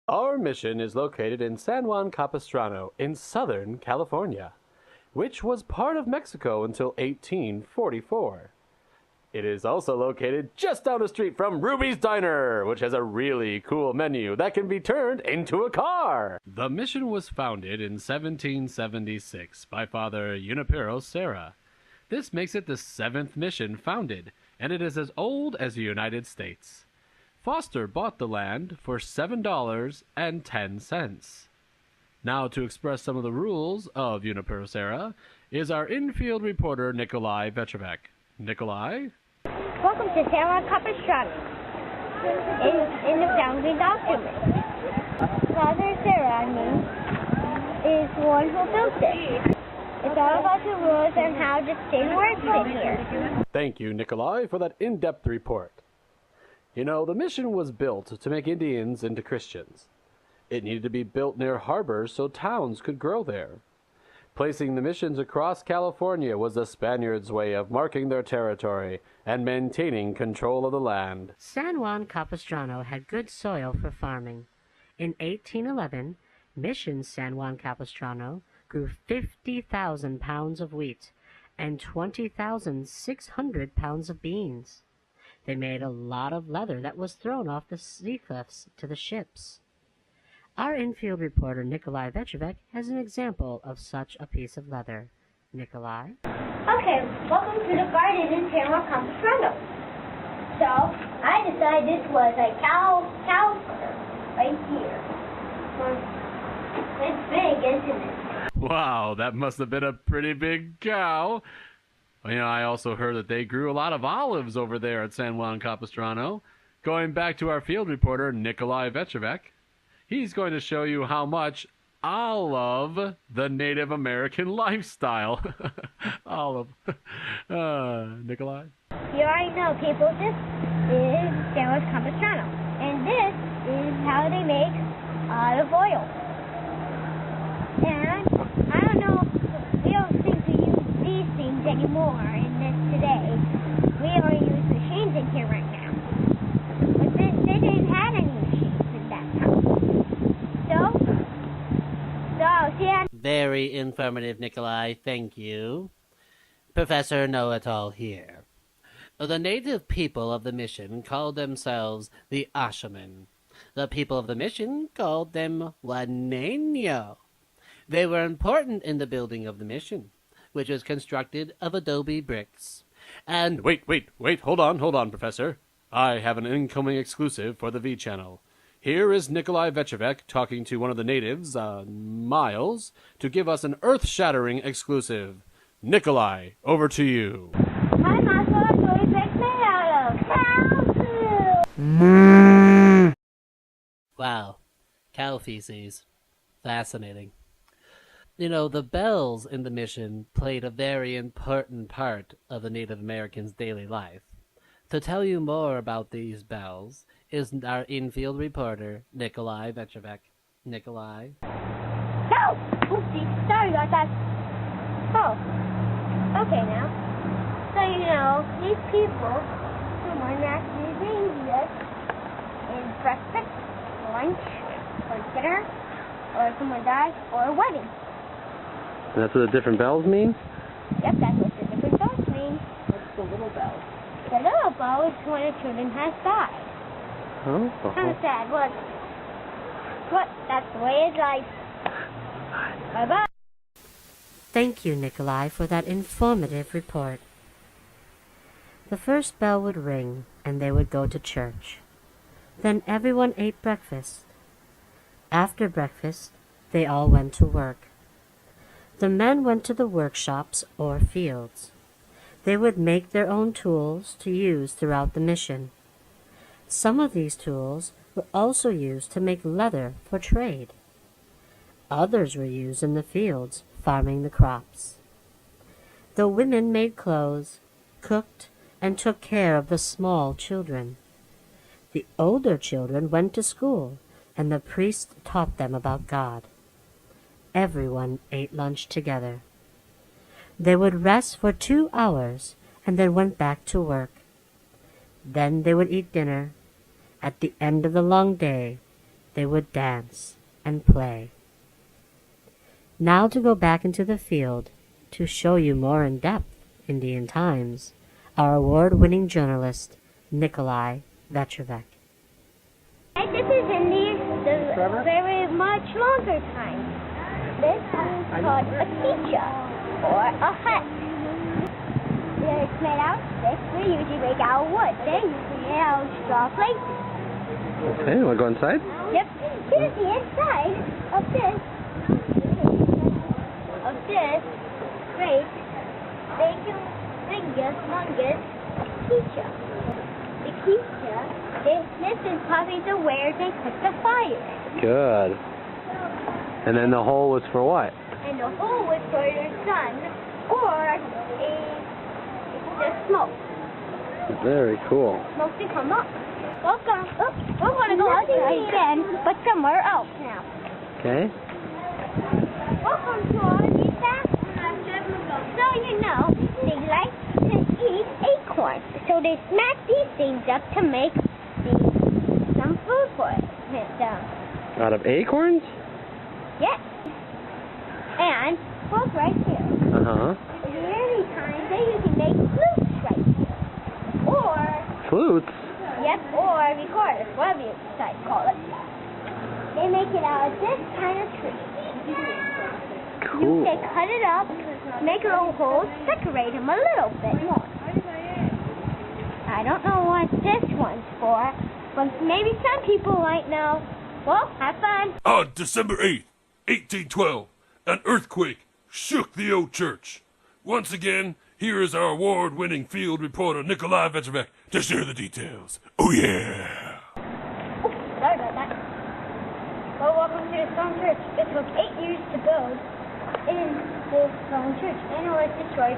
Our mission is located in San Juan Capistrano in Southern California, which was part of Mexico until 1844. It is also located just down the street from Ruby's Diner, which has a really cool menu that can be turned into a car. The mission was founded in 1776 by Father Junipero Serra. This makes it the seventh mission founded, and it is as old as the United States. Foster bought the land for $7.10. Now, to express some of the rules of Junipero Serra is our infield reporter, Nikolai Vetrovic. Nikolai? Welcome to San Juan Capistrano. In the founding document, Father Serra is one who built it. It's all about the rules and how the state works in here. Thank you, Nikolai, for that in-depth report. You know, the mission was built to make Indians into Christians. It needed to be built near harbors so towns could grow there. Placing the missions across California was the Spaniards' way of marking their territory and maintaining control of the land. San Juan Capistrano had good soil for farming. In 1811, Mission San Juan Capistrano grew 50,000 pounds of wheat and 20,600 pounds of beans. They made a lot of leather that was thrown off the sea cliffs to the ships. Our infield reporter, Nikolai Vetrovic, has an example of such a piece of leather. Nikolai? Okay, welcome to the garden in San Juan Capistrano. So, I decided this was a cow fur right here. It's big, isn't it? Wow, that must have been a pretty big cow. You know, I also heard that they grew a lot of olives over there at San Juan Capistrano. Going back to our field reporter, Nikolai Vetrovic, he's going to show you how much I love the Native American lifestyle. Olive. Nikolai? You already know, people, this is San Juan Capistrano. And this is how they make olive oil. And I don't know, we don't think we use these things anymore in this today. We only use machines in here right now. But they didn't have any machines at that time. So, see ya. Very informative, Nikolai. Thank you. Professor Know-It-All here. The native people of the mission called themselves the Ashaman. The people of the mission called them Juaneño. They were important in the building of the mission, which was constructed of adobe bricks. And Wait, hold on, Professor. I have an incoming exclusive for the V channel. Here is Nikolai Vetrovic talking to one of the natives, Miles, to give us an earth-shattering exclusive. Nikolai, over to you. Hi, Miles. What do you make me out of? Cow poo. wow, cow feces. Fascinating. You know, the bells in the mission played a very important part of the Native Americans' daily life. To tell you more about these bells is our infield reporter, Nikolai Vetrovic. Nikolai? No! Oopsie. Sorry about that. Oh. Okay, now. So, you know, these people, someone actually named this in breakfast, lunch, or dinner, or someone dies, or a wedding. That's what the different bells mean? Yep, that's what the different bells mean. What's the little bell? The little bell is when a children has died. Oh. Kind of sad, but that's the way it's life. Bye-bye. Thank you, Nikolai, for that informative report. The first bell would ring, and they would go to church. Then everyone ate breakfast. After breakfast, they all went to work. The men went to the workshops or fields. They would make their own tools to use throughout the mission. Some of these tools were also used to make leather for trade. Others were used in the fields, farming the crops. The women made clothes, cooked, and took care of the small children. The older children went to school, and the priest taught them about God. Everyone ate lunch together. They would rest for 2 hours and then went back to work. Then they would eat dinner. At the end of the long day, they would dance and play. Now to go back into the field to show you more in depth Indian times, our award-winning journalist, Nikolai Vetrovec. This is Indian, the very much longer time. This is called a teacher or a hut. It's made out of sticks. We usually make out of wood. They usually made out of straw places. Okay, wanna go inside? Yep. Here's the inside of this great big humongous teacher. The teacher, this is probably the where they put the fire. Good. And then the hole was for what? And the hole was for the sun or the smoke. Very cool. Smoke to come up. Welcome. Oh, we're going to go outside again, but somewhere else now. Okay. Welcome to all of these facts. So you know, they like to eat acorns. So they smack these things up to make some food for it. Out of acorns? Yes. And look right here. Uh-huh. In the early times, they used to make flutes right here. Or, Flutes? yep, or recorders, whatever you decide to call it. They make it out of this kind of tree. Cool. They cut it up, make little holes, decorate them a little bit more. I don't know what this one's for, but maybe some people might know. Well, have fun. On December 8th, 1812, an earthquake shook the old church. Once again, here is our award-winning field reporter Nikolai Vetrovec to share the details. Oh yeah! Oh, sorry about that. Well, welcome to the stone church. It took 8 years to build in this stone church, and it was destroyed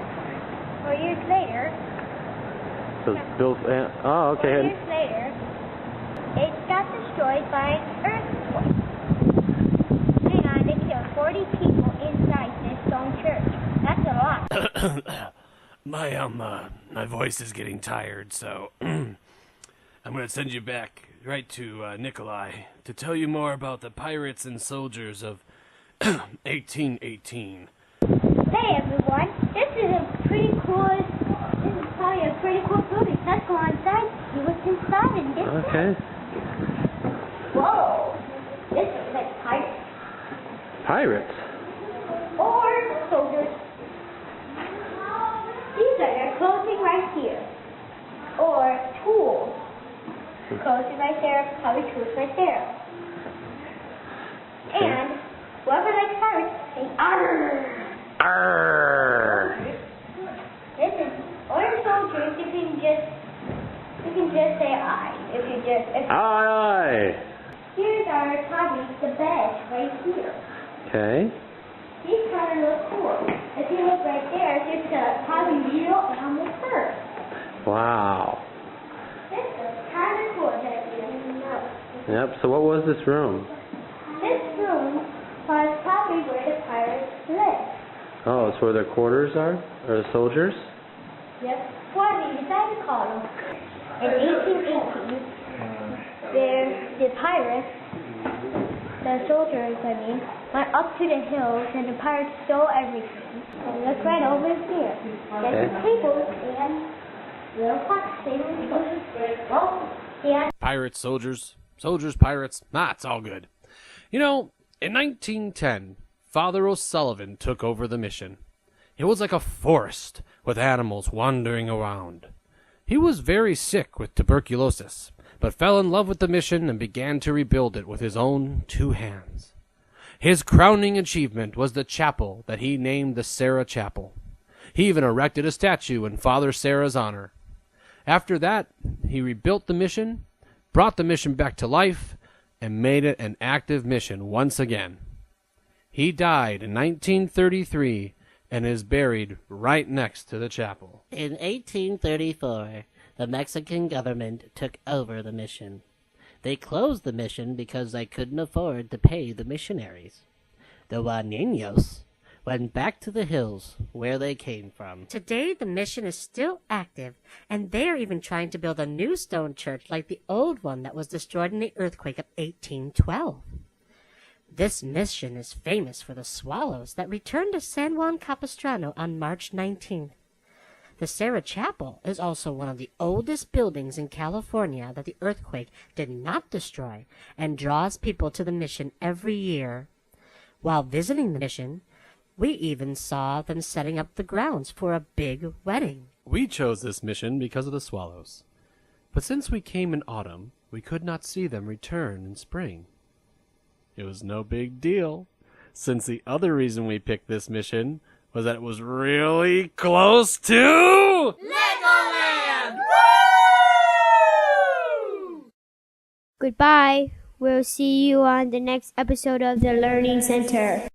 4 years later. So it's built. Oh, 4 okay. years later, it got destroyed by an earthquake. And it killed 40 people inside this stone church. That's a lot. My voice is getting tired, so I'm going to send you back right to Nikolai to tell you more about the pirates and soldiers of 1818. Hey everyone, this is probably a pretty cool building. Let's go inside, see what's inside and get Okay. Whoa, this is like pirates. Pirates? Or soldiers. These are their clothing right here. Or tools. Clothing right there, probably tools right there. And whoever likes pirates, say arr. Arr! This is, or soldiers, you can just say I. Aye! Here's our probably the bed right here. Okay. These kind of look cool. If you look right there, it's a probably real animal fur. Wow. This is kind of cool that you didn't know. Yep, so what was this room? This room was probably where the pirates lived. Oh, it's where their quarters are? Or the soldiers? Yep. What do you decide to call them? In 1818, the pirates, the soldiers, went up to the hills and the pirates stole everything. And look right over here. There's the tables and little pots. Well, yeah. Pirates, soldiers, pirates. It's all good. You know, in 1910, Father O'Sullivan took over the mission. It was like a forest with animals wandering around. He was very sick with tuberculosis, but fell in love with the mission and began to rebuild it with his own 2 hands. His crowning achievement was the chapel that he named the Sarah Chapel. He even erected a statue in Father Sarah's honor. After that, he rebuilt the mission, brought the mission back to life, and made it an active mission once again. He died in 1933 and is buried right next to the chapel. In 1834, the Mexican government took over the mission. They closed the mission because they couldn't afford to pay the missionaries. The Juaneños went back to the hills where they came from. Today, the mission is still active, and they are even trying to build a new stone church like the old one that was destroyed in the earthquake of 1812. This mission is famous for the swallows that returned to San Juan Capistrano on March 19th. The Sarah Chapel is also one of the oldest buildings in California that the earthquake did not destroy and draws people to the mission every year. While visiting the mission, we even saw them setting up the grounds for a big wedding. We chose this mission because of the swallows. But since we came in autumn, we could not see them return in spring. It was no big deal, since the other reason we picked this mission was that it was really close to Legoland! Woo! Goodbye. We'll see you on the next episode of the Learning Center.